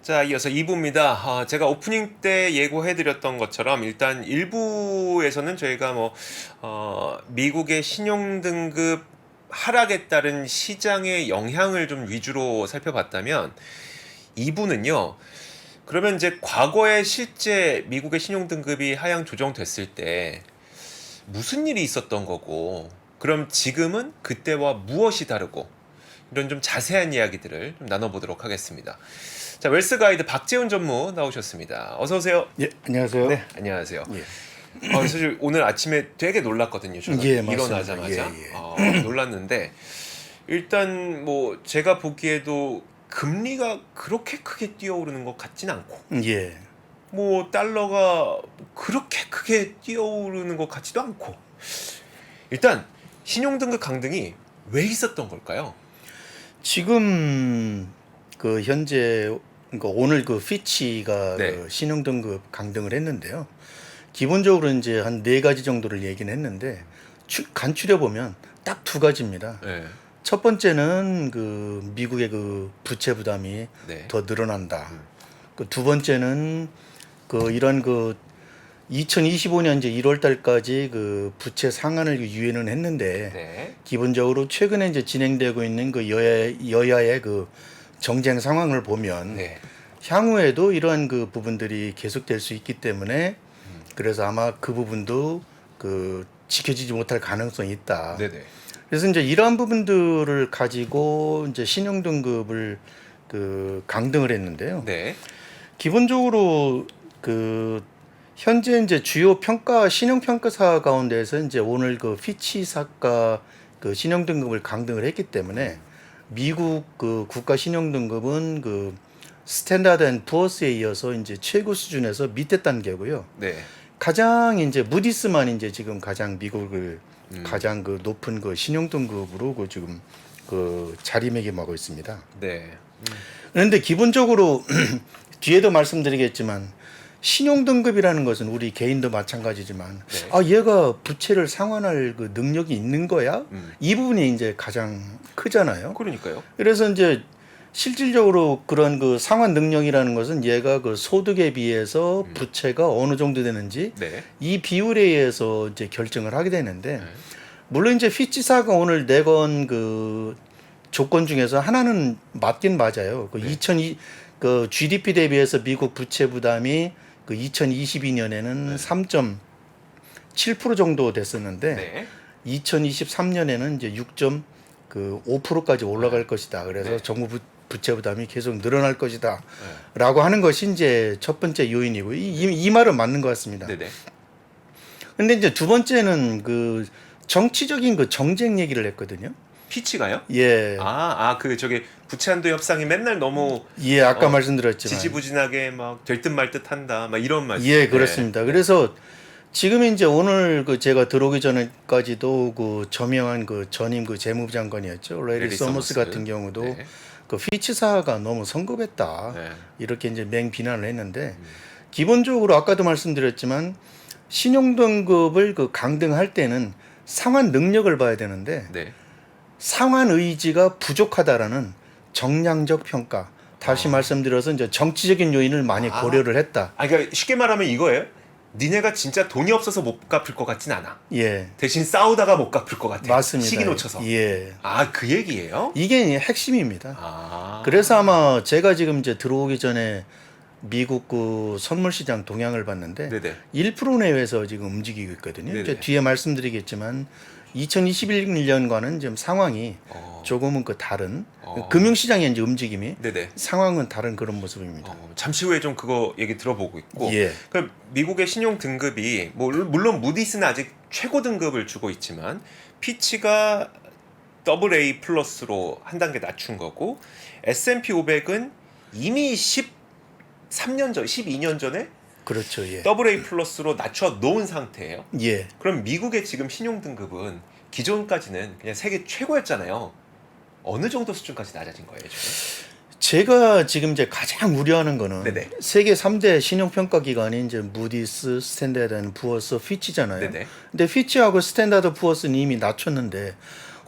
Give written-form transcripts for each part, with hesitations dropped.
자, 이어서 2부입니다. 제가 오프닝 때 예고해드렸던 것처럼 일단 1부에서는 저희가 미국의 신용등급 하락에 따른 시장의 영향을 좀 위주로 살펴봤다면 2부는요. 그러면 이제 과거에 실제 미국의 신용등급이 하향 조정됐을 때 무슨 일이 있었던 거고, 그럼 지금은 그때와 무엇이 다르고, 이런 좀 자세한 이야기들을 좀 나눠보도록 하겠습니다. 자, 웰스 가이드 박재훈 전무 나오셨습니다. 어서 오세요. 예, 안녕하세요. 네, 안녕하세요. 예. 사실 오늘 아침에 되게 놀랐거든요. 저는 예, 일어나자마자 맞습니다. 놀랐는데, 일단 제가 보기에도 금리가 그렇게 크게 뛰어오르는 것 같진 않고, 예. 달러가 그렇게 크게 뛰어오르는 것 같지도 않고, 일단 신용등급 강등이 왜 있었던 걸까요? 지금 현재 오늘 피치가 네. 신용등급 강등을 했는데요. 기본적으로 이제 한 4가지 정도를 얘기는 했는데 간추려 보면 딱 2가지입니다. 네. 첫 번째는 미국의 부채 부담이 네. 더 늘어난다. 두 번째는 이런 2025년 이제 1월 달까지 부채 상한을 유예는 했는데, 네. 기본적으로 최근에 이제 진행되고 있는 여야의 정쟁 상황을 보면 네. 향후에도 이러한 부분들이 계속될 수 있기 때문에 그래서 아마 그 부분도 지켜지지 못할 가능성이 있다. 네네. 그래서 이제 이러한 부분들을 가지고 이제 신용등급을 강등을 했는데요. 네. 기본적으로 현재 이제 주요 신용 평가사 가운데서 이제 오늘 피치사가 신용등급을 강등을 했기 때문에 미국 국가 신용등급은 스탠다드 앤 푸어스에 이어서 이제 최고 수준에서 밑에 단계고요. 네. 가장 이제 무디스만 이제 지금 가장 미국을 가장 높은 신용등급으로 지금 자리매김하고 있습니다. 네. 그런데 기본적으로 뒤에도 말씀드리겠지만 신용등급이라는 것은 우리 개인도 마찬가지지만 네. 얘가 부채를 상환할 능력이 있는 거야? 이 부분이 이제 가장 크잖아요. 그러니까요. 그래서 이제 실질적으로 그런 상환 능력이라는 것은 얘가 소득에 비해서 부채가 어느 정도 되는지 네. 이 비율에 의해서 이제 결정을 하게 되는데, 네. 물론 이제 피치사가 오늘 내건 조건 중에서 하나는 맞긴 맞아요. 네. GDP 대비해서 미국 부채 부담이 2022년에는 3.7% 정도 됐었는데, 네. 2023년에는 이제 6.5%까지 올라갈 것이다. 그래서 네. 정부 부채 부담이 계속 늘어날 것이다. 라고 하는 것이 이제 첫 번째 요인이고, 이 말은 맞는 것 같습니다. 네네. 근데 이제 두 번째는 정치적인 정쟁 얘기를 했거든요. 피치가요? 예. 저기 부채 한도 협상이 맨날 너무 예, 아까 말씀드렸지만. 지지부진하게 막 될 듯 말 듯 한다. 막 이런 말씀. 예, 그렇습니다. 네. 그래서 지금 이제 오늘 제가 들어오기 전에까지도 저명한 전임 재무부 장관이었죠. 레리 서머스 같은 경우도 네. 피치사가 너무 성급했다. 네. 이렇게 이제 맹비난을 했는데, 기본적으로 아까도 말씀드렸지만 신용등급을 강등할 때는 상환 능력을 봐야 되는데, 네. 상환 의지가 부족하다라는 정량적 평가. 다시 말씀드려서 이제 정치적인 요인을 많이 고려를 했다. 그러니까 쉽게 말하면 이거예요. 니네가 진짜 돈이 없어서 못 갚을 것 같진 않아. 예. 대신 싸우다가 못 갚을 것 같아. 맞습니다. 시기 놓쳐서. 예. 그 얘기예요? 이게 핵심입니다. 아. 그래서 아마 제가 지금 이제 들어오기 전에 미국 선물 시장 동향을 봤는데, 네네. 1% 내외에서 지금 움직이고 있거든요. 네네. 이제 뒤에 말씀드리겠지만 2021년과는 지금 상황이 조금은 다른 금융시장의 이제 움직임이 네네. 상황은 다른 그런 모습입니다. 잠시 후에 좀 그거 얘기 들어보고 있고. 예. 미국의 신용 등급이 물론 무디스는 아직 최고 등급을 주고 있지만 피치가 AA 플러스로 한 단계 낮춘 거고, S&P 500은 이미 13년 전, 12년 전에 그렇죠. 예. AA 플러스로 낮춰 놓은 상태예요. 예. 그럼 미국의 지금 신용 등급은 기존까지는 그냥 세계 최고였잖아요. 어느 정도 수준까지 낮아진 거예요, 지금? 제가 지금 이제 가장 우려하는 거는 네네. 세계 3대 신용평가 기관이 이제 무디스, 스탠다드 앤 푸어스, 피치잖아요. 네네. 근데 피치하고 스탠다드 푸어스는 이미 낮췄는데,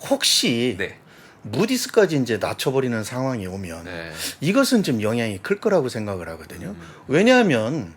혹시 네. 무디스까지 이제 낮춰버리는 상황이 오면 네. 이것은 좀 영향이 클 거라고 생각을 하거든요. 음. 왜냐하면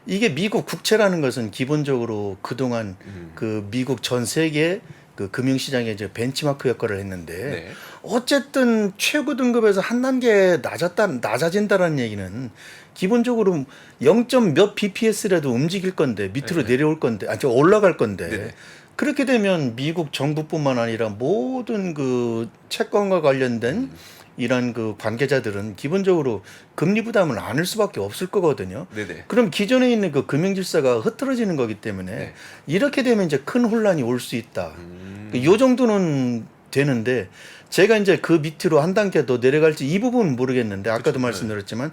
이게 미국 국채라는 것은 기본적으로 그동안 그 미국 전 세계 그 금융시장의 이제 벤치마크 역할을 했는데 네. 어쨌든 최고 등급에서 한 단계 낮아진다라는 얘기는 기본적으로 0. 몇 bps라도 움직일 건데 밑으로 네. 내려올 건데 올라갈 건데 네네. 그렇게 되면 미국 정부뿐만 아니라 모든 그 채권과 관련된 이런 그 관계자들은 기본적으로 금리 부담을 안을 수밖에 없을 거거든요. 네네. 그럼 기존에 있는 그 금융 질서가 흐트러지는 거기 때문에 네. 이렇게 되면 이제 큰 혼란이 올 수 있다. 음. 요 정도는 되는데 제가 이제 그 밑으로 한 단계 더 내려갈지 이 부분은 모르겠는데 아까도 그쵸, 말씀드렸지만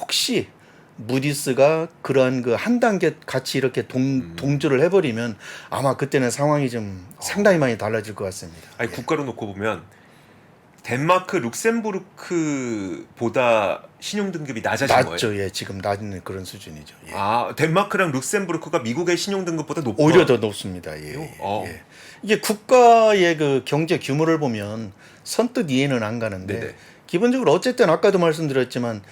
혹시 무디스가 그러한 그 한 단계 같이 이렇게 동조를 해버리면 아마 그때는 상황이 좀 상당히 많이 달라질 것 같습니다. 아니 예. 국가로 놓고 보면 덴마크, 룩셈부르크보다 신용 등급이 낮아진 거예요. 낮죠, 예, 지금 낮은 그런 수준이죠. 예. 아, 덴마크랑 룩셈부르크가 미국의 신용 등급보다 높아. 오히려 더 높습니다. 예, 예, 어. 예. 이게 국가의 그 경제 규모를 보면 선뜻 이해는 안 가는데 네네. 기본적으로 어쨌든 아까도 말씀드렸지만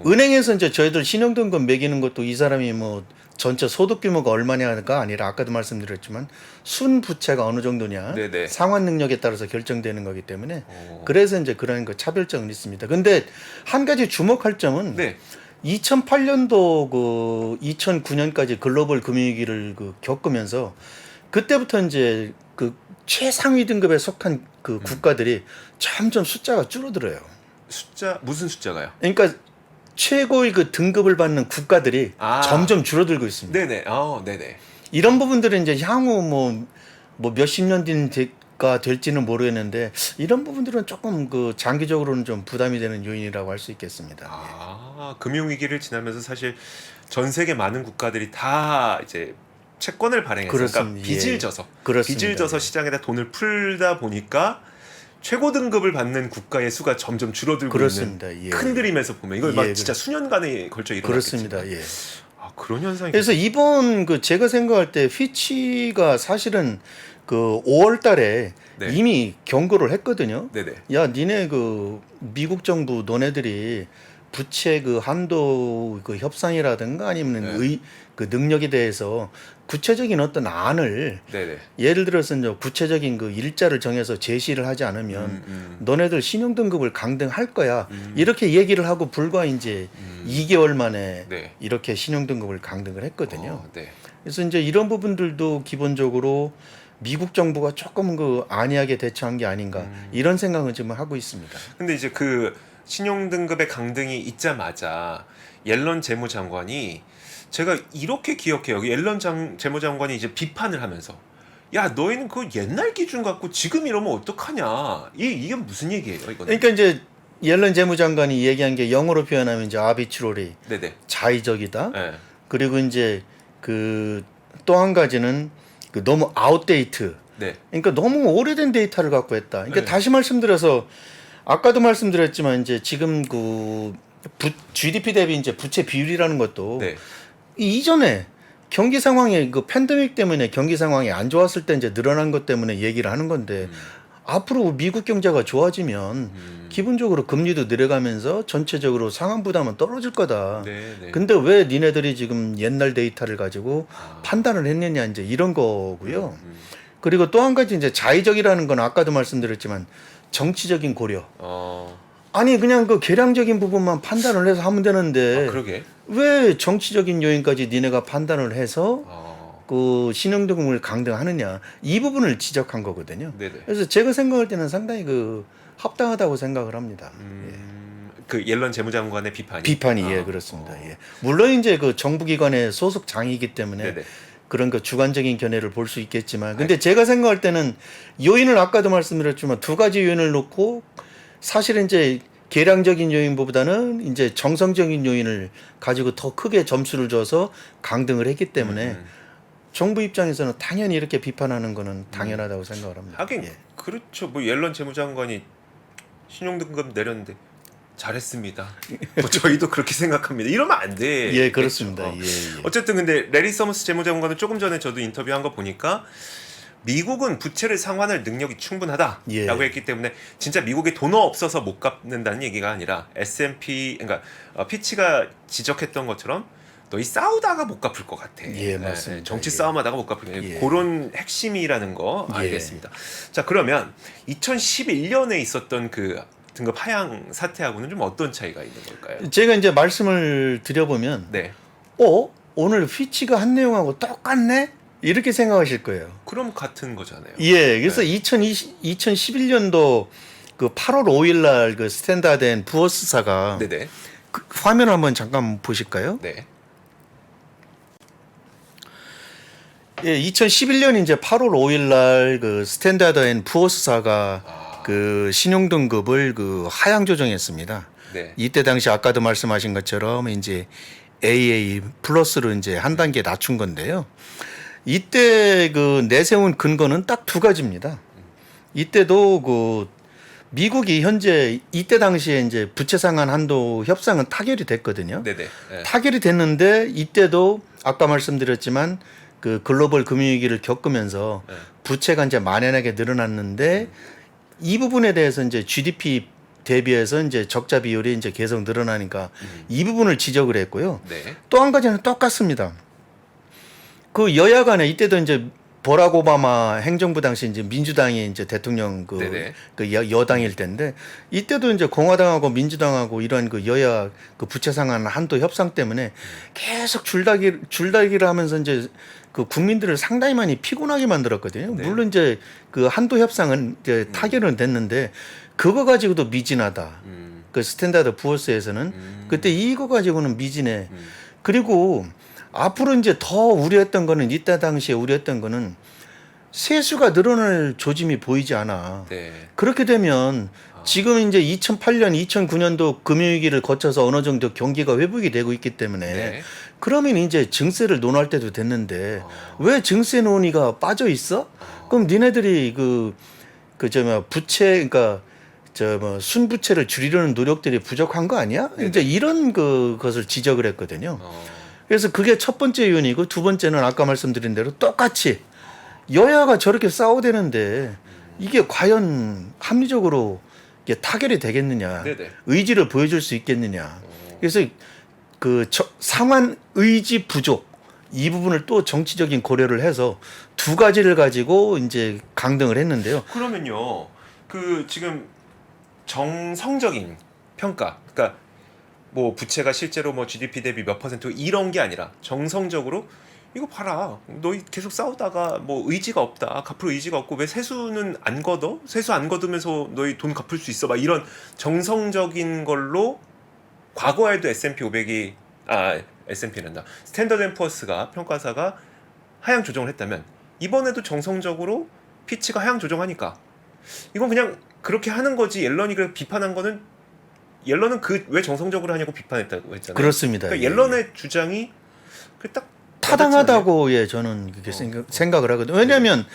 은행에서 이제 저희들 신용등급 매기는 것도 이 사람이 뭐 전체 소득 규모가 얼마냐가 아니라 아까도 말씀드렸지만 순 부채가 어느 정도냐 네네. 상환 능력에 따라서 결정되는 거기 때문에 어. 그래서 이제 그런 그 차별점은 있습니다. 근데 한 가지 주목할 점은 네. 2008년도 그 2009년까지 글로벌 금융위기를 그 겪으면서 그때부터 이제 그 최상위 등급에 속한 그 국가들이 점점 숫자가 줄어들어요. 숫자 무슨 숫자가요? 그러니까 최고의 그 등급을 받는 국가들이 아. 점점 줄어들고 있습니다. 네네. 네네. 이런 부분들은 이제 향후 뭐 몇십 년 뒤가 될지는 모르겠는데 이런 부분들은 조금 그 장기적으로는 좀 부담이 되는 요인이라고 할 수 있겠습니다. 금융 위기를 지나면서 사실 전 세계 많은 국가들이 다 이제 채권을 발행해서 그러니까 그렇습니다. 빚을 예. 져서 그렇습니다. 빚을 져서 예. 시장에다 돈을 풀다 보니까 최고 등급을 받는 국가의 수가 점점 줄어들고 그렇습니다. 있는 예. 큰 그림에서 보면 이걸 예, 막 진짜 수년간에 걸쳐 일어났겠지만 그렇습니다. 예. 그런 현상이 그래서 이번 그 제가 생각할 때 휘치가 사실은 그 5월 달에 네. 이미 경고를 했거든요. 네네. 야, 니네 그 미국 정부 너네들이 부채 그 한도 그 협상이라든가 아니면 네. 그 능력에 대해서 구체적인 어떤 안을 네네. 예를 들어서 이제 구체적인 그 일자를 정해서 제시를 하지 않으면 너네들 신용 등급을 강등할 거야. 이렇게 얘기를 하고 불과 이제 2개월 만에 네. 이렇게 신용 등급을 강등을 했거든요. 네. 그래서 이제 이런 부분들도 기본적으로 미국 정부가 조금 그 안이하게 대처한 게 아닌가 이런 생각은 지금 하고 있습니다. 근데 이제 그 신용 등급의 강등이 있자마자 옐런 재무장관이 제가 이렇게 기억해요. 옐런 재무장관이 이제 비판을 하면서 야 너희는 그 옛날 기준 갖고 지금 이러면 어떡하냐. 이게 무슨 얘기예요 이거는? 그러니까 이제 옐런 재무장관이 얘기한 게 영어로 표현하면 이제 아비트로리 네네. 자의적이다. 네. 그리고 이제 그 또 한 가지는 그 너무 아웃데이트. 네. 그러니까 너무 오래된 데이터를 갖고 했다. 그러니까 네. 다시 말씀드려서 아까도 말씀드렸지만 이제 지금 그 GDP 대비 이제 부채 비율이라는 것도 네. 이전에 경기 상황이 그 팬데믹 때문에 경기 상황이 안 좋았을 때 이제 늘어난 것 때문에 얘기를 하는 건데 앞으로 미국 경제가 좋아지면 기본적으로 금리도 내려가면서 전체적으로 상환 부담은 떨어질 거다. 네. 네. 근데 왜 니네들이 지금 옛날 데이터를 가지고 판단을 했느냐 이제 이런 거고요. 그리고 또 한 가지 이제 자의적이라는 건 아까도 말씀드렸지만 정치적인 고려. 아니 그냥 그 계량적인 부분만 판단을 해서 하면 되는데 그러게. 왜 정치적인 요인까지 니네가 판단을 해서 그 신용등급을 강등하느냐 이 부분을 지적한 거거든요. 네네. 그래서 제가 생각할 때는 상당히 그 합당하다고 생각을 합니다. 그 옐런 재무장관의 비판이. 비판이 예 그렇습니다. 예. 물론 이제 그 정부기관의 소속 장이기 때문에 네네. 그런 그 주관적인 견해를 볼 수 있겠지만 근데 제가 생각할 때는 요인을 아까도 말씀드렸지만 두 가지 요인을 놓고 사실은 이제 계량적인 요인보다는 이제 정성적인 요인을 가지고 더 크게 점수를 줘서 강등을 했기 때문에 정부 입장에서는 당연히 이렇게 비판하는 거는 당연하다고 생각을 합니다. 하긴 예. 그렇죠. 뭐 옐런 재무장관이 신용등급 내렸는데 잘했습니다. 뭐 저희도 그렇게 생각합니다. 이러면 안 돼. 예, 그렇습니다. 예, 예. 어쨌든 근데 레리 서머스 재무장관은 조금 전에 저도 인터뷰한 거 보니까 미국은 부채를 상환할 능력이 충분하다라고 예. 했기 때문에 진짜 미국이 돈 없어서 못 갚는다는 얘기가 아니라 S&P 그러니까 피치가 지적했던 것처럼 너희 싸우다가 못 갚을 것 같아. 예, 맞습니다. 정치 예. 싸움하다가 못 갚을 것 예. 그런 핵심이라는 거 예. 알겠습니다. 자 그러면 2011년에 있었던 그 등급 하향 사태하고는 좀 어떤 차이가 있는 걸까요? 제가 이제 말씀을 드려보면 네. 오늘 피치가 한 내용하고 똑같네? 이렇게 생각하실 거예요. 그럼 같은 거잖아요. 예, 그래서 2011년도 그 8월 5일 날 그 스탠다드 앤 부어스사가 네네. 그 화면을 한번 잠깐 보실까요? 네. 예, 2011년 이제 8월 5일 날 그 스탠다드 앤 부어스사가 그 신용 등급을 그 하향 조정했습니다. 네. 이때 당시 아까도 말씀하신 것처럼 이제 AA 플러스로 이제 한 단계 낮춘 건데요. 이때 그 내세운 근거는 딱 두 가지입니다. 이때도 그 미국이 현재 이때 당시에 이제 부채 상환 한도 협상은 타결이 됐거든요. 네네. 네. 타결이 됐는데 이때도 아까 말씀드렸지만 그 글로벌 금융위기를 겪으면서 네. 부채가 이제 만연하게 늘어났는데 이 부분에 대해서 이제 GDP 대비해서 이제 적자 비율이 이제 계속 늘어나니까 이 부분을 지적을 했고요. 네. 또 한 가지는 똑같습니다. 그 여야 간에 이때도 이제 버락 오바마 행정부 당시 이제 민주당이 이제 대통령 네네. 그 여당일 때인데 이때도 이제 공화당하고 민주당하고 이런 그 여야 그 부채 상환 한도 협상 때문에 계속 줄다리기를 하면서 이제 그 국민들을 상당히 많이 피곤하게 만들었거든요. 네. 물론 이제 그 한도 협상은 이제 타결은 됐는데 그거 가지고도 미진하다. 그 스탠다드 부어스에서는 그때 이거 가지고는 미진해. 그리고 앞으로 이제 더 우려했던 거는 이때 당시에 우려했던 거는 세수가 늘어날 조짐이 보이지 않아. 네. 그렇게 되면 지금 이제 2008년, 2009년도 금융위기를 거쳐서 어느 정도 경기가 회복이 되고 있기 때문에 네. 그러면 이제 증세를 논할 때도 됐는데 왜 증세 논의가 빠져 있어? 그럼 니네들이 부채 그러니까 순부채를 줄이려는 노력들이 부족한 거 아니야? 네네. 이제 이런 것을 지적을 했거든요. 어. 그래서 그게 첫 번째 이유이고 두 번째는 아까 말씀드린 대로 똑같이 여야가 저렇게 싸우대는데 이게 과연 합리적으로 이게 타결이 되겠느냐, 네네. 의지를 보여줄 수 있겠느냐. 그래서 상환 의지 부족 이 부분을 또 정치적인 고려를 해서 두 가지를 가지고 이제 강등을 했는데요. 그러면요. 그 지금 정성적인 평가, 그러니까 뭐 부채가 실제로 뭐 GDP 대비 몇 퍼센트 이런 게 아니라 정성적으로 이거 봐라. 너희 계속 싸우다가 뭐 의지가 없다. 갚을 의지가 없고 왜 세수는 안 걷어? 세수 안 걷으면서 너희 돈 갚을 수 있어? 막 이런 정성적인 걸로 과거에도 S&P 500이 S&P란다. 스탠더드 앤 푸어스가 평가사가 하향 조정을 했다면 이번에도 정성적으로 피치가 하향 조정하니까 이건 그냥 그렇게 하는 거지. 옐런이 그렇게 비판한 거는 옐런은 그 왜 정성적으로 하냐고 비판했다고 했잖아요. 그렇습니다. 그러니까 예. 옐런의 주장이 딱 타당하다고 저는 그렇게 생각을 하거든요. 왜냐하면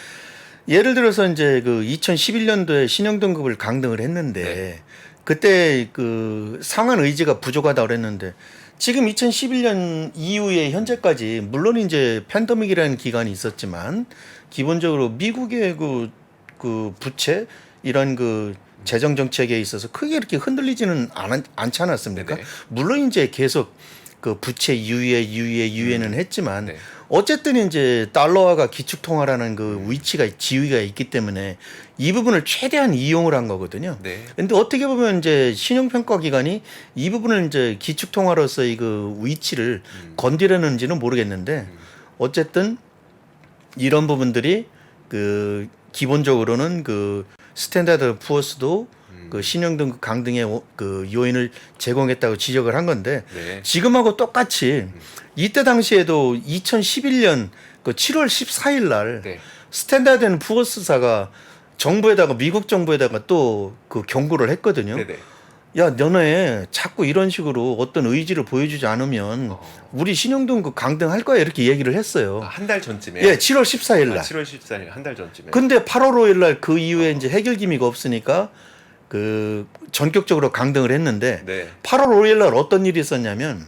예를 들어서 이제 그 2011년도에 신용 등급을 강등을 했는데 네. 그때 그 상한 의지가 부족하다고 그랬는데 지금 2011년 이후에 현재까지 물론 이제 팬데믹이라는 기간이 있었지만 기본적으로 미국의 그 부채 이런 그 재정 정책에 있어서 크게 이렇게 흔들리지는 않지 않았습니까? 네네. 물론 이제 계속 그 부채 유예는 했지만 네. 어쨌든 이제 달러화가 기축통화라는 그 위치가 지위가 있기 때문에 이 부분을 최대한 이용을 한 거거든요. 네. 근데 어떻게 보면 이제 신용평가 기관이 이 부분을 이제 기축통화로서의 그 위치를 건드렸는지는 모르겠는데 어쨌든 이런 부분들이 그 기본적으로는 그 스탠다드 푸어스도 그 신용등급 강등의 그 요인을 제공했다고 지적을 한 건데 네. 지금하고 똑같이 이때 당시에도 2011년 그 7월 14일 날 네. 스탠다드 앤 푸어스사가 정부에다가 미국 정부에다가 또 그 경고를 했거든요. 네네. 야, 너네 자꾸 이런 식으로 어떤 의지를 보여주지 않으면 우리 신용등급 강등할 거야 이렇게 얘기를 했어요. 한 달 전쯤에. 예, 7월 14일 날. 7월 14일 한 달 전쯤에. 근데 8월 5일 날 그 이후에 이제 해결 기미가 없으니까 그 전격적으로 강등을 했는데 네. 8월 5일 날 어떤 일이 있었냐면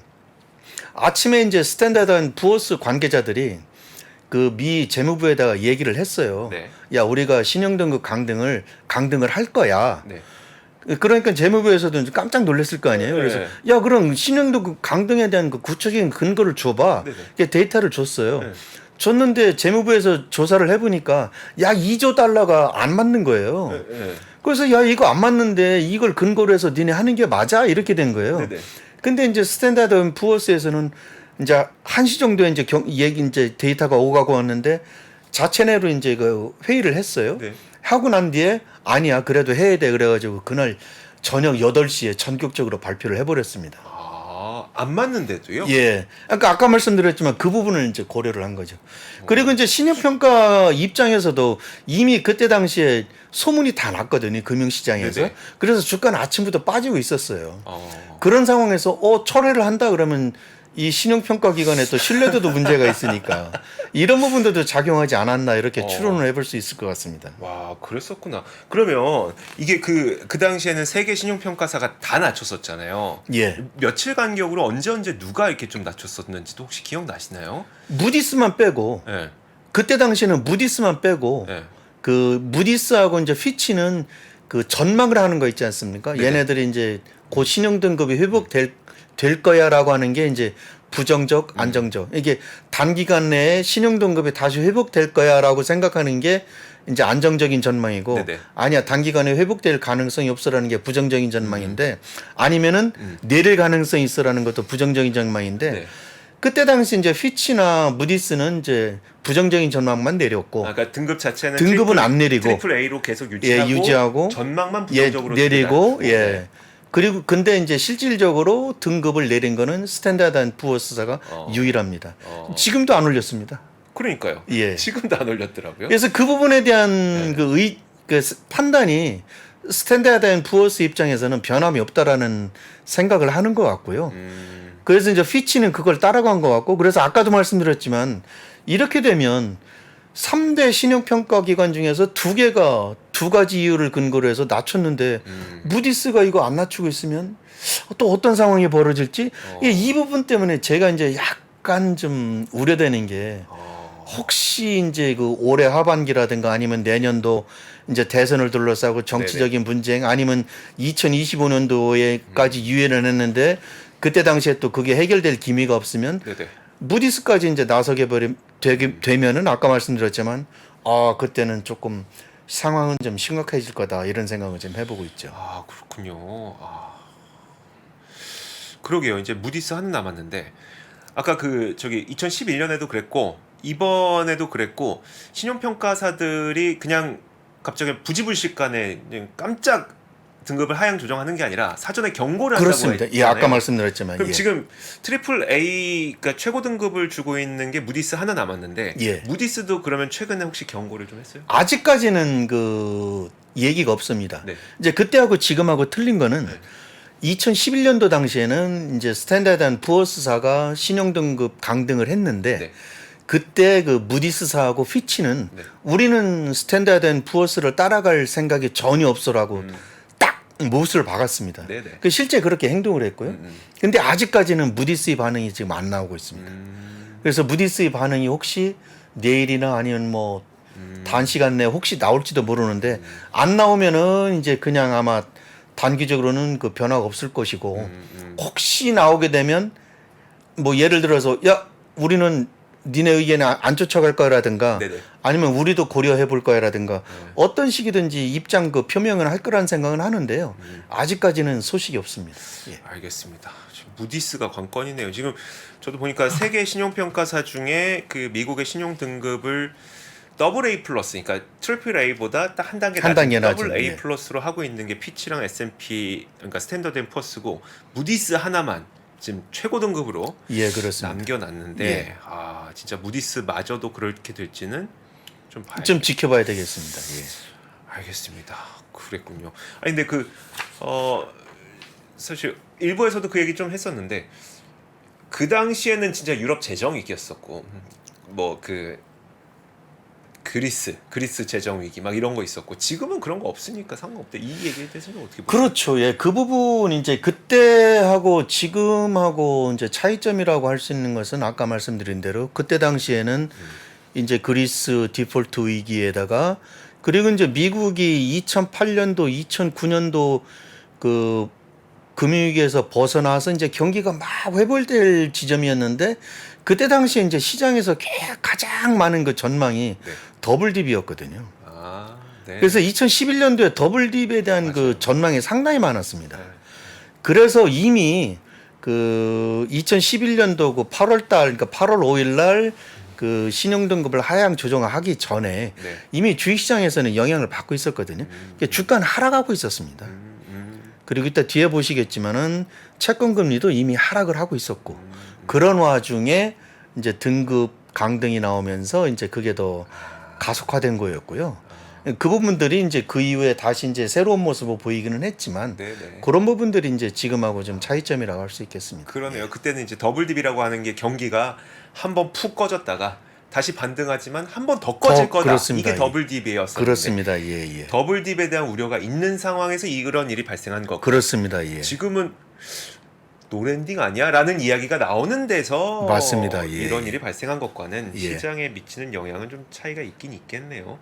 아침에 이제 스탠다드 앤 부어스 관계자들이 그 미 재무부에다가 얘기를 했어요. 네. 야, 우리가 신용등급 강등을 할 거야. 네. 그러니까 재무부에서도 깜짝 놀랐을 거 아니에요. 그래서 네. 야, 그럼 신용등급 강등에 대한 그 구체적인 근거를 줘봐. 네네. 이렇게 데이터를 줬어요. 네. 줬는데 재무부에서 조사를 해보니까 야, 2조 달러가 안 맞는 거예요. 네. 네. 그래서 야, 이거 안 맞는데 이걸 근거로 해서 니네 하는 게 맞아? 이렇게 된 거예요. 네네. 근데 이제 스탠다드 앤 푸어스에서는 이제 한시 정도 이제 얘기 이제 데이터가 오가고 왔는데 자체 내로 이제 그 회의를 했어요. 네. 하고 난 뒤에 아니야, 그래도 해야 돼 그래가지고 그날 저녁 8시에 전격적으로 발표를 해버렸습니다. 안 맞는데도요? 예. 그러니까 아까 말씀드렸지만 그 부분을 이제 고려를 한 거죠. 그리고 이제 신용평가 입장에서도 이미 그때 당시에 소문이 다 났거든요. 금융시장에서. 네네. 그래서 주가는 아침부터 빠지고 있었어요. 어. 그런 상황에서 철회를 한다 그러면 이 신용평가 기관에 또 신뢰도도 문제가 있으니까 이런 부분들도 작용하지 않았나 이렇게 추론을 해볼 수 있을 것 같습니다. 와, 그랬었구나. 그러면 이게 그 당시에는 세계 신용평가사가 다 낮췄었잖아요. 예. 며칠 간격으로 언제 누가 이렇게 좀 낮췄었는지도 혹시 기억나시나요? 무디스만 빼고 네. 그때 당시에는 무디스만 빼고 네. 그 무디스하고 이제 피치는 그 전망을 하는 거 있지 않습니까? 네네. 얘네들이 이제 곧 신용 등급이 회복될 거야라고 하는 게 이제 부정적, 안정적. 이게 단기간 내에 신용 등급이 다시 회복될 거야라고 생각하는 게 이제 안정적인 전망이고 네네. 아니야, 단기간에 회복될 가능성이 없어라는 게 부정적인 전망인데 아니면은 내릴 가능성이 있어라는 것도 부정적인 전망인데 네. 그때 당시 이제 피치나 무디스는 이제 부정적인 전망만 내렸고 그러니까 등급 자체는 등급은 안 내리고 트리플 A로 계속 예, 유지하고 전망만 예, 부정적으로 내리고 줍니다. 예. 네. 그리고 근데 이제 실질적으로 등급을 내린 거는 스탠다드 앤 푸어스사가 유일합니다. 지금도 안 올렸습니다. 그러니까요. 예. 지금도 안 올렸더라고요. 그래서 그 부분에 대한 네. 그 판단이 스탠다드 앤 푸어스 입장에서는 변함이 없다라는 생각을 하는 것 같고요. 그래서 이제 피치는 그걸 따라간 것 같고 그래서 아까도 말씀드렸지만 이렇게 되면 3대 신용평가 기관 중에서 두 가지 이유를 근거로 해서 낮췄는데 무디스가 이거 안 낮추고 있으면 또 어떤 상황이 벌어질지 이 부분 때문에 제가 이제 약간 좀 우려되는 게 혹시 이제 그 올해 하반기라든가 아니면 내년도 이제 대선을 둘러싸고 정치적인 분쟁 아니면 2025년도에까지 유예를 했는데 그때 당시에 또 그게 해결될 기미가 없으면 네네. 무디스까지 이제 나서게 되면은 아까 말씀드렸지만 그때는 조금 상황은 좀 심각해질 거다 이런 생각을 좀 해보고 있죠. 그렇군요. 그러게요. 이제 무디스 하나 남았는데 아까 그 저기 2011년에도 그랬고 이번에도 그랬고 신용평가사들이 그냥 갑자기 부지불식간에 그냥 깜짝 등급을 하향 조정하는 게 아니라 사전에 경고를 한다고 그렇습니다. 했잖아요. 예, 아까 말씀드렸지만 그럼 예. 지금 트리플 A 그러니까 최고 등급을 주고 있는 게 무디스 하나 남았는데 예. 무디스도 그러면 최근에 혹시 경고를 좀 했어요? 아직까지는 그 얘기가 없습니다. 네. 이제 그때하고 지금하고 틀린 거는 네. 2011년도 당시에는 이제 스탠다드 앤 푸어스사가 신용 등급 강등을 했는데 네. 그때 그 무디스사하고 피치는 네. 우리는 스탠다드 앤 푸어스를 따라갈 생각이 전혀 없어라고 딱 못을 박았습니다. 네네. 그 실제 그렇게 행동을 했고요. 근데 아직까지는 무디스의 반응이 지금 안 나오고 있습니다. 그래서 무디스의 반응이 혹시 내일이나 아니면 뭐 단시간 내에 혹시 나올지도 모르는데 안 나오면은 이제 그냥 아마 단기적으로는 그 변화가 없을 것이고 혹시 나오게 되면 뭐 예를 들어서 야 우리는 니네 의견에 안 쫓아갈 거라든가 네네. 아니면 우리도 고려해 볼 거라든가 어떤 식이든지 입장 그 표명을 할 거라는 생각은 하는데요. 아직까지는 소식이 없습니다. 예. 알겠습니다. 지금 무디스가 관건이네요. 지금 저도 보니까 세계 신용평가사 중에 그 미국의 신용 등급을 더블 A 플러스, 그러니까 트리플 A보다 딱 한 단계 한 단계 낮은 더블 낮은, A 예. 플러스로 하고 있는 게 피치랑 S&P, 그러니까 스탠더드 앤 푸어스고 무디스 하나만 지금 최고 등급으로 예, 그렇습니다. 남겨놨는데 예. 진짜 무디스마저도 그렇게 될지는 좀 봐야 좀 지켜봐야 되겠습니다. 예. 알겠습니다. 그랬군요. 근데 사실 일부에서도 그 얘기 좀 했었는데 그 당시에는 진짜 유럽 재정 위기였었고 뭐 그 그리스 재정 위기 막 이런 거 있었고 지금은 그런 거 없으니까 상관없다. 이 얘기에 대해서는 어떻게 보세요? 그렇죠. 예. 그 부분 이제 그때하고 지금하고 이제 차이점이라고 할 수 있는 것은 아까 말씀드린 대로 그때 당시에는 이제 그리스 디폴트 위기에다가 그리고 이제 미국이 2008년도, 2009년도 그 금융위기에서 벗어나서 이제 경기가 막 회복될 지점이었는데 그때 당시에 이제 시장에서 가장 많은 그 전망이 네. 더블 딥이었거든요. 아, 네. 그래서 2011년도에 더블 딥에 대한 맞아요. 그 전망이 상당히 많았습니다. 네. 그래서 이미 그 2011년도 그 8월 달, 그러니까 8월 5일 날 그 신용등급을 하향 조정하기 전에 네. 이미 주식시장에서는 영향을 받고 있었거든요. 그러니까 주가는 하락하고 있었습니다. 그리고 이따 뒤에 보시겠지만은 채권금리도 이미 하락을 하고 있었고 그런 와중에 이제 등급 강등이 나오면서 이제 그게 더 가속화된 거였고요. 그 부분들이 이제 그 이후에 다시 이제 새로운 모습을 보이기는 했지만 네네. 그런 부분들이 이제 지금하고 좀 차이점이라고 할 수 있겠습니다. 그러네요. 그때는 이제 더블딥이라고 하는 게 경기가 한번 푹 꺼졌다가 다시 반등하지만 한 번 더 꺼질 거다. 그렇습니다. 이게 더블딥이었었는데 그렇습니다. 예, 예. 더블딥에 대한 우려가 있는 상황에서 이런 일이 발생한 거고 그렇습니다. 예. 지금은 노랜딩 아니야? 라는 이야기가 나오는 데서 맞습니다. 예. 이런 일이 발생한 것과는 예. 시장에 미치는 영향은 좀 차이가 있긴 있겠네요.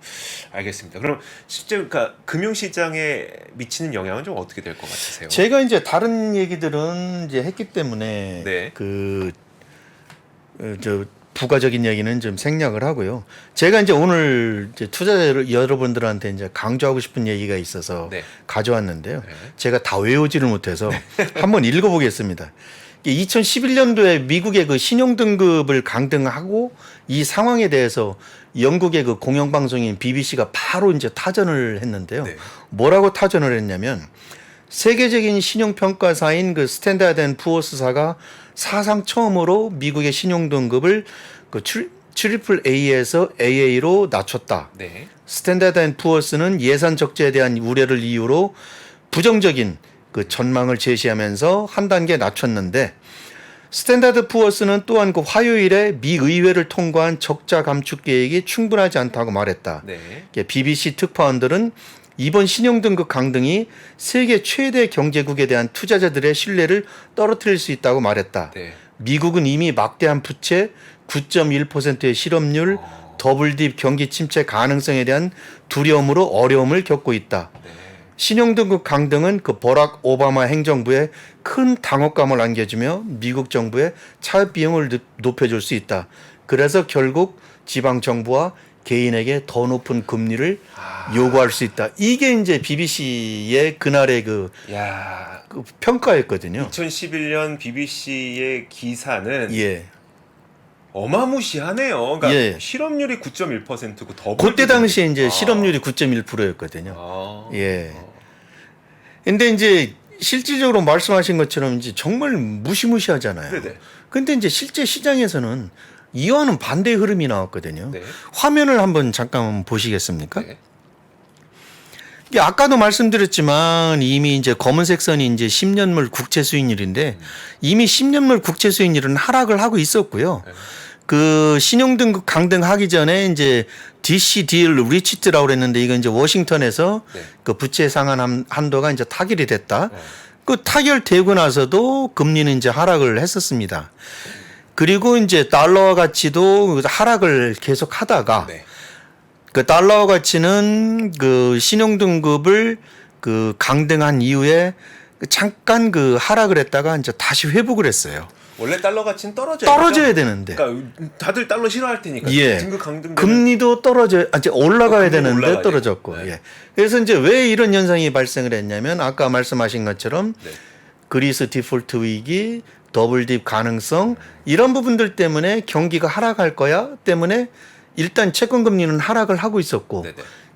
알겠습니다. 그럼 실제 그러니까 금융시장에 미치는 영향은 좀 어떻게 될 것 같으세요? 제가 이제 다른 얘기들은 이제 했기 때문에 네. 저 부가적인 얘기는 좀 생략을 하고요. 제가 이제 오늘 이제 투자자 여러분들한테 이제 강조하고 싶은 얘기가 있어서 네. 가져왔는데요. 네. 제가 다 외우지를 못해서 한번 읽어보겠습니다. 2011년도에 미국의 그 신용등급을 강등하고 이 상황에 대해서 영국의 그 공영방송인 BBC가 바로 이제 타전을 했는데요. 네. 뭐라고 타전을 했냐면 세계적인 신용평가사인 그 스탠다드 앤 푸어스사가 사상 처음으로 미국의 신용등급을 그 트리플 A에서 AA로 낮췄다. 네. 스탠다드 앤 푸어스는 예산 적자에 대한 우려를 이유로 부정적인 그 전망을 제시하면서 한 단계 낮췄는데 스탠다드 푸어스는 또한 그 화요일에 미 의회를 통과한 적자 감축 계획이 충분하지 않다고 말했다. 네. BBC 특파원들은 이번 신용등급 강등이 세계 최대 경제국에 대한 투자자들의 신뢰를 떨어뜨릴 수 있다고 말했다. 네. 미국은 이미 막대한 부채, 9.1%의 실업률, 더블딥 경기 침체 가능성에 대한 두려움으로 어려움을 겪고 있다. 네. 신용등급 강등은 그 버락 오바마 행정부에 큰 당혹감을 안겨주며 미국 정부의 차입 비용을 높여줄 수 있다. 그래서 결국 지방 정부와 개인에게 더 높은 금리를 요구할 수 있다. 이게 이제 BBC의 그날의 그 야, 평가였거든요. 2011년 BBC의 기사는 예. 어마무시하네요. 그러니까 예. 실업률이 9.1%고 더블 그때 당시에 이제 실업률이 9.1%였거든요. 예. 근데 이제 실질적으로 말씀하신 것처럼 이제 정말 무시무시하잖아요. 네네. 근데 이제 실제 시장에서는 이와는 반대의 흐름이 나왔거든요. 네. 화면을 한번 잠깐 보시겠습니까? 네. 이게 아까도 말씀드렸지만 이미 이제 검은색 선이 이제 10년물 국채 수익률인데 이미 10년물 국채 수익률은 하락을 하고 있었고요. 네. 그 신용등급 강등하기 전에 이제 DC 딜 리치트라고 그랬는데 이건 이제 워싱턴에서 네. 그 부채 상한 한도가 이제 타결이 됐다. 네. 그 타결되고 나서도 금리는 이제 하락을 했었습니다. 그리고 이제 달러 가치도 하락을 계속 하다가 네. 그 달러 가치는 그 신용등급을 그 강등한 이후에 잠깐 그 하락을 했다가 이제 다시 회복을 했어요. 원래 달러 가치는 떨어져야 떨어져야 되는데. 그러니까 다들 달러 싫어할 테니까. 예. 등급 강등. 금리도 이제 올라가야 금리도 되는데 올라가야 떨어졌고. 되고. 네. 예. 그래서 이제 왜 이런 현상이 발생을 했냐면 아까 말씀하신 것처럼 네. 그리스 디폴트 위기, 더블딥 가능성 이런 부분들 때문에 경기가 하락할 거야 때문에 일단 채권 금리는 하락을 하고 있었고 네네.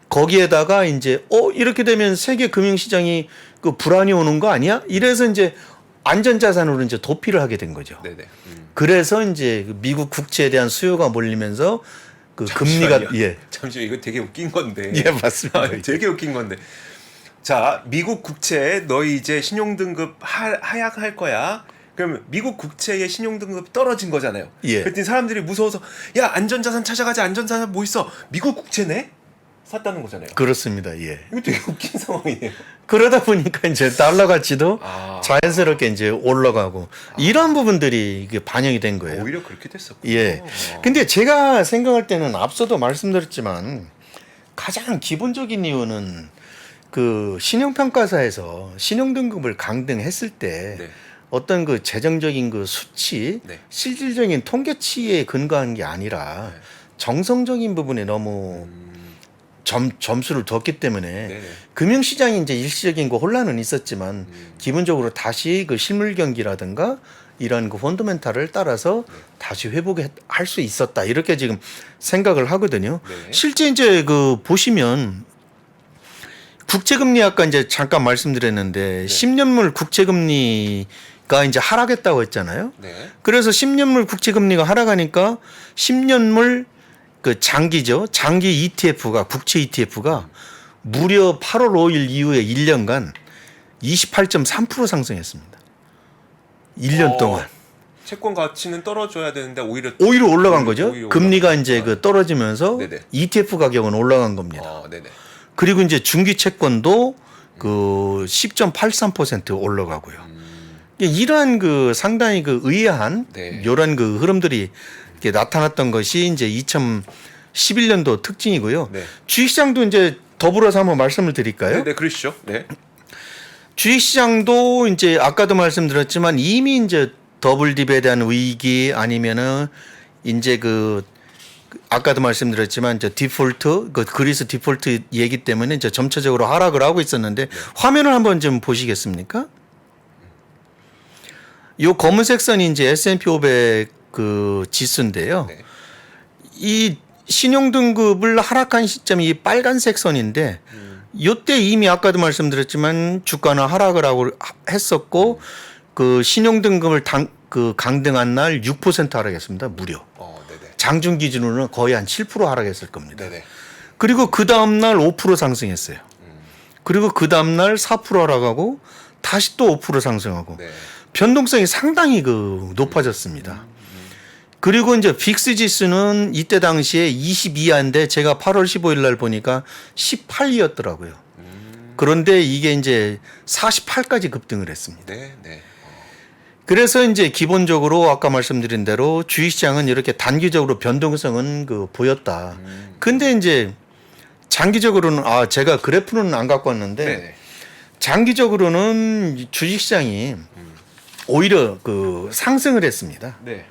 거기에다가 이제 이렇게 되면 세계 금융 시장이 그 불안이 오는 거 아니야? 이래서 이제 안전자산으로 이제 도피를 하게 된 거죠. 네네. 그래서 이제 미국 국채에 대한 수요가 몰리면서 그 금리가 잠시만 이거 되게 웃긴 건데. 예, 맞습니다. 되게 웃긴 건데. 자, 미국 국채 너희 이제 신용등급 하향할 거야. 그러면 미국 국채의 신용등급이 떨어진 거잖아요. 예. 그랬더니 사람들이 무서워서 야 안전자산 찾아가자. 안전자산 뭐 있어? 미국 국채네? 샀다는 거잖아요. 그렇습니다. 예. 이거 되게 웃긴 상황이네요. 그러다 보니까 이제 달러 가치도 아. 자연스럽게 이제 올라가고 이런 부분들이 이게 반영이 된 거예요. 오히려 그렇게 됐었군요. 예. 근데 제가 생각할 때는 앞서도 말씀드렸지만 가장 기본적인 이유는 그 신용평가사에서 신용등급을 강등했을 때 네. 어떤 그 재정적인 그 수치, 네. 실질적인 통계치에 근거한 게 아니라 네. 정성적인 부분에 너무 점수를 뒀기 때문에 네네. 금융시장이 이제 일시적인 그 혼란은 있었지만 기본적으로 다시 그 실물 경기라든가 이런 그 펀더멘탈을 따라서 다시 회복할 수 있었다 이렇게 지금 생각을 하거든요. 네. 실제 이제 그 보시면 국채금리 아까 이제 잠깐 말씀드렸는데 10년물 국채금리가 이제 하락했다고 했잖아요. 네. 그래서 10년물 국채금리가 하락하니까 10년물 그 장기죠. 장기 ETF가 국채 ETF가 무려 8월 5일 이후에 1년간 28.3% 상승했습니다. 1년 동안. 채권 가치는 떨어져야 되는데 오히려 올라간 거죠. 오히려 금리가 올라간 이제 그 떨어지면서 네네. ETF 가격은 올라간 겁니다. 네네. 그리고 이제 중기 채권도 그 10.83% 올라가고요. 이러한 그 상당히 그 의아한 네. 이런 그 흐름들이 이렇게 나타났던 것이 이제 2011년도 특징이고요. 네. 주식시장도 이제 더불어서 한번 말씀을 드릴까요? 네, 그러시죠. 네. 주식시장도 이제 아까도 말씀드렸지만 이미 이제 더블딥에 대한 위기 아니면은 이제 그 아까도 말씀드렸지만 이제 디폴트 그 그리스 디폴트 얘기 때문에 이제 점차적으로 하락을 하고 있었는데 화면을 한번 좀 보시겠습니까? 요 검은색 선이 이제 S&P 500 그 지수인데요. 네. 이 신용등급을 하락한 시점이 이 빨간색 선인데 요때 이미 아까도 말씀드렸지만 주가는 하락을 하고 했었고 그 신용등급을 강등한 날 6% 하락했습니다. 무려. 네네. 장중 기준으로는 거의 한 7% 하락했을 겁니다. 네네. 그리고 그 다음 날 5% 상승했어요. 그리고 그 다음 날 4% 하락하고 다시 또 5% 상승하고 네. 변동성이 상당히 그 높아졌습니다. 그리고 이제 빅스 지수는 이때 당시에 22인데 제가 8월 15일 날 보니까 18이었더라고요. 그런데 이게 이제 48까지 급등을 했습니다. 네. 네. 그래서 이제 기본적으로 아까 말씀드린 대로 주식시장은 이렇게 단기적으로 변동성은 그 보였다. 근데 이제 장기적으로는 제가 그래프는 안 갖고 왔는데 네. 장기적으로는 주식시장이 오히려 그 상승을 했습니다. 네.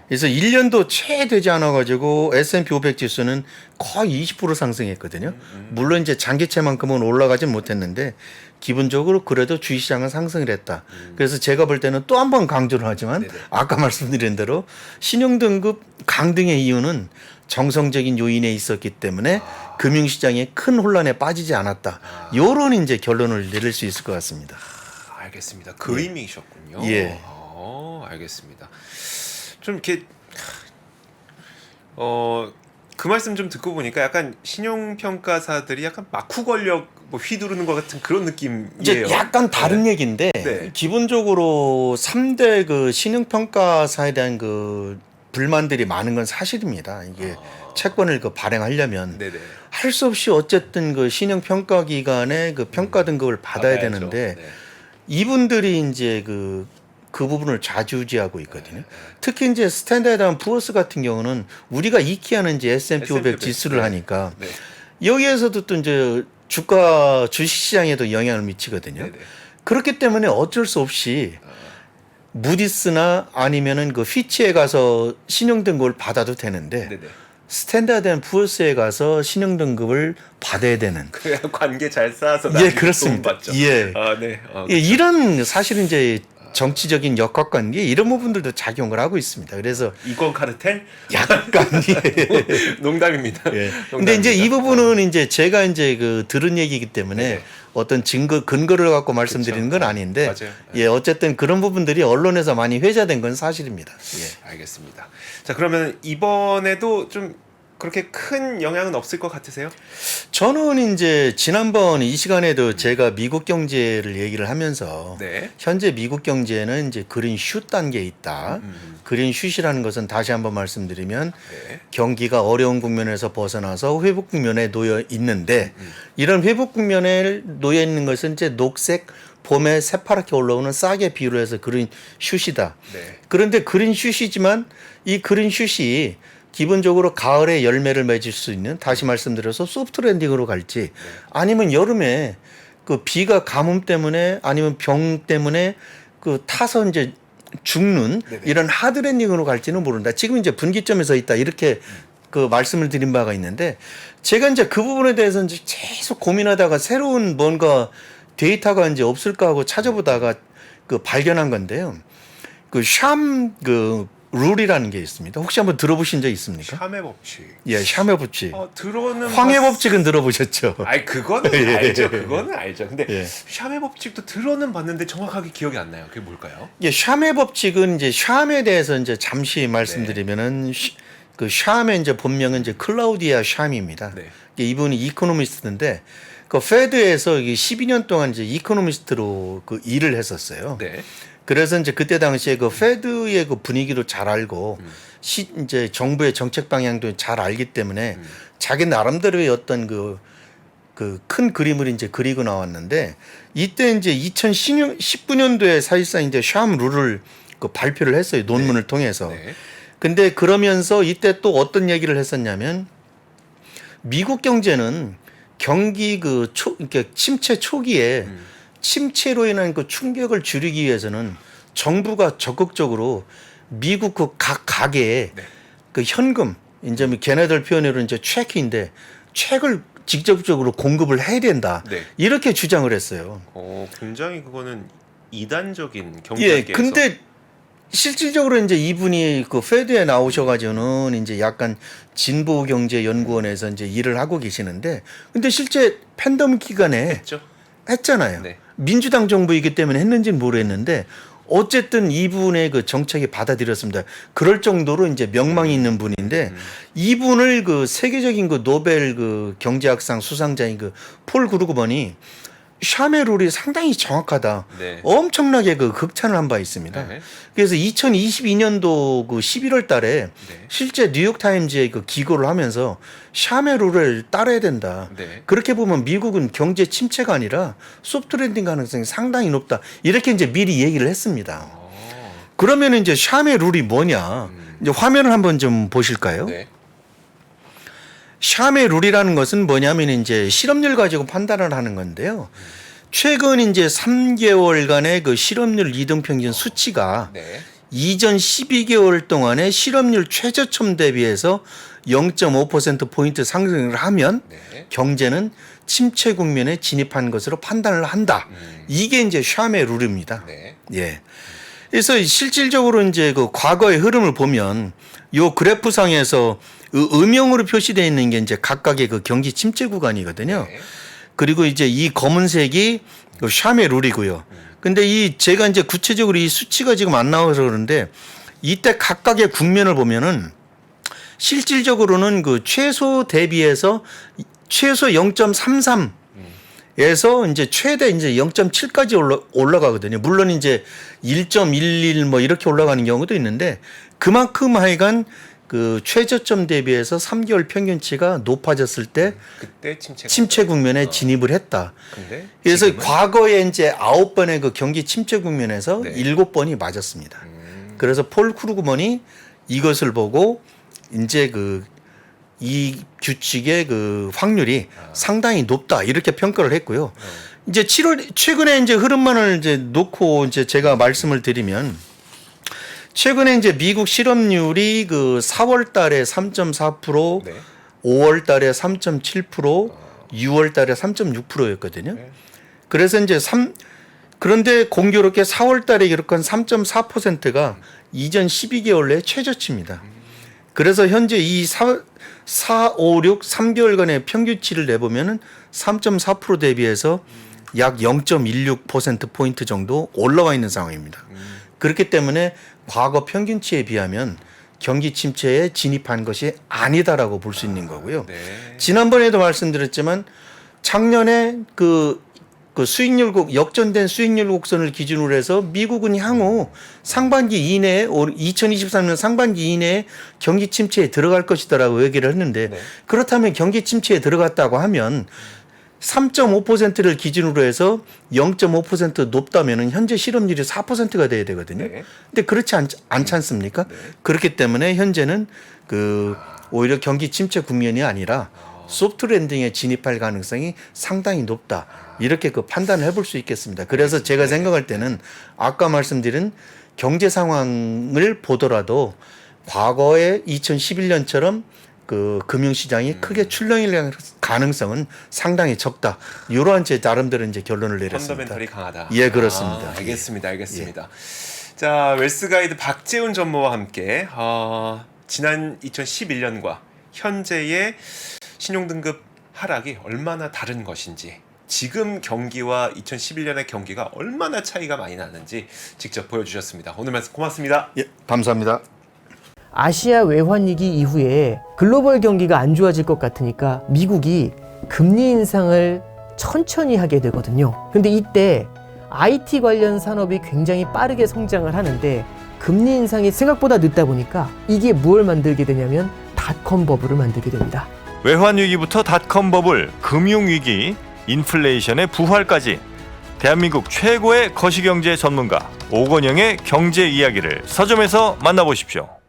그래서 1년도 채 되지 않아 가지고 S&P 500 지수는 거의 20% 상승했거든요. 물론 이제 장기채만큼은 올라가진 못했는데 기본적으로 그래도 주식시장은 상승을 했다. 그래서 제가 볼 때는 또 한 번 강조를 하지만 네네. 아까 말씀드린 대로 신용등급 강등의 이유는 정성적인 요인에 있었기 때문에 금융시장에 큰 혼란에 빠지지 않았다. 요런 이제 결론을 내릴 수 있을 것 같습니다. 알겠습니다. 그 의미이셨군요. 예. 알겠습니다. 좀 이렇게 그 말씀 좀 듣고 보니까 약간 신용평가사들이 약간 마쿠 권력 뭐 휘두르는 것 같은 그런 느낌이에요. 이제 약간 다른 얘기인데 네. 기본적으로 3대 그 신용평가사에 대한 그 불만들이 많은 건 사실입니다. 이게 채권을 그 발행하려면 네네. 할 수 없이 어쨌든 그 신용평가 기관의 그 평가 등급을 받아야 받아야죠. 되는데 네. 이분들이 이제 그 부분을 좌지우지하고 있거든요. 특히 이제 스탠다드 앤 푸어스 같은 경우는 우리가 익히하는 이제 S&P 500 지수를 네. 하니까 네. 여기에서도 또 이제 주식시장에도 영향을 미치거든요. 네네. 그렇기 때문에 어쩔 수 없이 무디스나 아니면은 그 피치에 가서 신용등급을 받아도 되는데 네네. 스탠다드 앤 푸어스에 가서 신용등급을 받아야 되는. 그래야 관계 잘 쌓아서 예, 나중에 그렇습니다. 도움 받죠. 예. 네. 예, 이런 사실 이제 정치적인 역학관계 이런 부분들도 작용을 하고 있습니다. 그래서 이권 카르텔? 약간 예. 농담입니다. 예. 근데 이제 이 농담입니다. 부분은 이제 제가 이제 그 들은 얘기이기 때문에 네네. 어떤 근거를 갖고 말씀드리는 건 아닌데 맞아요. 예, 어쨌든 그런 부분들이 언론에서 많이 회자된 건 사실입니다. 예. 알겠습니다. 자, 그러면 이번에도 좀 그렇게 큰 영향은 없을 것 같으세요? 저는 이제 지난번 이 시간에도 제가 미국 경제를 얘기를 하면서 네. 현재 미국 경제는 이제 그린 슛 단계에 있다. 그린 슛이라는 것은 다시 한번 말씀드리면 네. 경기가 어려운 국면에서 벗어나서 회복 국면에 놓여 있는데 이런 회복 국면에 놓여 있는 것은 이제 녹색 봄에 새파랗게 올라오는 싹의 비유로 해서 그린 슛이다. 네. 그런데 그린 슛이지만 이 그린 슛이 기본적으로 가을에 열매를 맺을 수 있는, 다시 말씀드려서 소프트 랜딩으로 갈지 아니면 여름에 그 비가 가뭄 때문에 아니면 병 때문에 그 타서 이제 죽는 네네. 이런 하드 랜딩으로 갈지는 모른다. 지금 이제 분기점에 서 있다. 이렇게 그 말씀을 드린 바가 있는데 제가 이제 그 부분에 대해서 이제 계속 고민하다가 새로운 뭔가 데이터가 이제 없을까 하고 찾아보다가 그 발견한 건데요. 그 샴 룰이라는 게 있습니다. 혹시 한번 들어보신 적 있습니까? 샴의 법칙. 예, 샴의 법칙. 들어는 황해 법칙은 들어보셨죠? 아이 그거는 예. 알죠. 그거는 알죠. 근데 예. 샴의 법칙도 들어는 봤는데 정확하게 기억이 안 나요. 그게 뭘까요? 예, 샴의 법칙은 이제 샴에 대해서 이제 잠시 말씀드리면은 그 샴의 이제 본명은 이제 클라우디아 샴입니다. 네. 이분이 이코노미스트인데 그 페드에서 12년 동안 이제 이코노미스트로 그 일을 했었어요. 네. 그래서 이제 그때 당시에 그 페드의 그 분위기도 잘 알고 이제 정부의 정책 방향도 잘 알기 때문에 자기 나름대로의 어떤 그 큰 그림을 이제 그리고 나왔는데 이때 이제 2019년도에 사실상 이제 샴 룰을 그 발표를 했어요. 논문을 통해서. 네. 근데 그러면서 이때 또 어떤 얘기를 했었냐면 미국 경제는 경기 그러니까 침체 초기에 침체로 인한 그 충격을 줄이기 위해서는 정부가 적극적으로 미국 그 각 가게에 네. 그 현금 이제 뭐 걔네들 표현으로 이제 체크인데 체크를 직접적으로 공급을 해야 된다. 네. 이렇게 주장을 했어요. 굉장히 그거는 이단적인 예, 경제학계에서. 근데 실질적으로 이제 이분이 그 페드에 나오셔가지고는 이제 약간 진보 경제 연구원에서 이제 일을 하고 계시는데, 근데 실제 팬데믹 기간에 했죠. 했잖아요. 네. 민주당 정부이기 때문에 했는지는 모르겠는데 어쨌든 이분의 그 정책이 받아들였습니다. 그럴 정도로 이제 명망이 있는 분인데 이분을 그 세계적인 그 노벨 그 경제학상 수상자인 그 폴 그루그먼이 샴의 룰이 상당히 정확하다. 네. 엄청나게 그 극찬을 한 바 있습니다. 네. 그래서 2022년도 그 11월 달에 네. 실제 뉴욕 타임즈에 그 기고를 하면서 샴의 룰을 따라야 된다. 네. 그렇게 보면 미국은 경제 침체가 아니라 소프트 랜딩 가능성이 상당히 높다. 이렇게 이제 미리 얘기를 했습니다. 그러면 이제 샴의 룰이 뭐냐? 이제 화면을 한번 좀 보실까요? 네. 샴의 룰이라는 것은 뭐냐면 이제 실업률 가지고 판단을 하는 건데요. 최근 이제 3개월간의 그 실업률 이동평균 수치가 네. 이전 12개월 동안의 실업률 최저점 대비해서 0.5%포인트 상승을 하면 네. 경제는 침체 국면에 진입한 것으로 판단을 한다. 이게 이제 샴의 룰입니다. 네. 예. 그래서 실질적으로 이제 그 과거의 흐름을 보면 요 그래프상에서 음영으로 표시되어 있는 게 이제 각각의 그 경기 침체 구간이거든요. 네. 그리고 이제 이 검은색이 그 샴의 룰이고요. 근데 이 제가 이제 구체적으로 이 수치가 지금 안 나와서 그러는데 이때 각각의 국면을 보면은 실질적으로는 그 최소 대비해서 최소 0.33에서 이제 최대 이제 0.7까지 올라가거든요. 물론 이제 1.11 뭐 이렇게 올라가는 경우도 있는데 그만큼 하여간 그 최저점 대비해서 3개월 평균치가 높아졌을 때 그때 침체 국면에 진입을 했다. 근데 그래서 지금은? 과거에 이제 9번의 그 경기 침체 국면에서 네. 7번이 맞았습니다. 그래서 폴 크루그먼이 이것을 보고 이제 그 이 규칙의 그 확률이 상당히 높다 이렇게 평가를 했고요. 이제 최근에 이제 흐름만을 이제 놓고 이제 제가 말씀을 드리면 최근에 이제 미국 실업률이 그 4월 달에 3.4%, 네. 5월 달에 3.7%, 6월 달에 3.6%였거든요. 네. 그래서 이제 그런데 공교롭게 4월 달에 기록한 3.4%가 이전 12개월 내 최저치입니다. 그래서 현재 이 4, 5, 6, 3개월간의 평균치를 내보면은 3.4% 대비해서 약 0.16%포인트 정도 올라와 있는 상황입니다. 그렇기 때문에 과거 평균치에 비하면 경기 침체에 진입한 것이 아니다라고 볼 수 있는 거고요. 네. 지난번에도 말씀드렸지만 작년에 그 수익률 역전된 수익률 곡선을 기준으로 해서 미국은 향후 상반기 이내에 2023년 상반기 이내에 경기 침체에 들어갈 것이다라고 얘기를 했는데 네. 그렇다면 경기 침체에 들어갔다고 하면 3.5%를 기준으로 해서 0.5% 높다면은 현재 실업률이 4%가 돼야 되거든요. 네. 근데 그렇지 않지 않습니까? 네. 그렇기 때문에 현재는 오히려 경기 침체 국면이 아니라 소프트 랜딩에 진입할 가능성이 상당히 높다. 이렇게 판단을 해볼 수 있겠습니다. 그래서 제가 생각할 때는 아까 말씀드린 경제 상황을 보더라도 과거에 2011년처럼 금융시장이 크게 출렁일 가능성은 상당히 적다. 이러한 제 나름대로 이제 결론을 내렸습니다. 펀더멘털이 강하다. 예, 그렇습니다. 알겠습니다. 알겠습니다. 자, 웰스가이드 박재훈 전무와 함께 지난 2011년과 현재의 신용등급 하락이 얼마나 다른 것인지, 지금 경기와 2011년의 경기가 얼마나 차이가 많이 나는지 직접 보여주셨습니다. 오늘 말씀 고맙습니다. 예, 감사합니다. 아시아 외환위기 이후에 글로벌 경기가 안 좋아질 것 같으니까 미국이 금리 인상을 천천히 하게 되거든요. 근데 이때 IT 관련 산업이 굉장히 빠르게 성장을 하는데 금리 인상이 생각보다 늦다 보니까 이게 뭘 만들게 되냐면 닷컴 버블을 만들게 됩니다. 외환위기부터 닷컴 버블, 금융위기, 인플레이션의 부활까지 대한민국 최고의 거시경제 전문가 오건영의 경제 이야기를 서점에서 만나보십시오.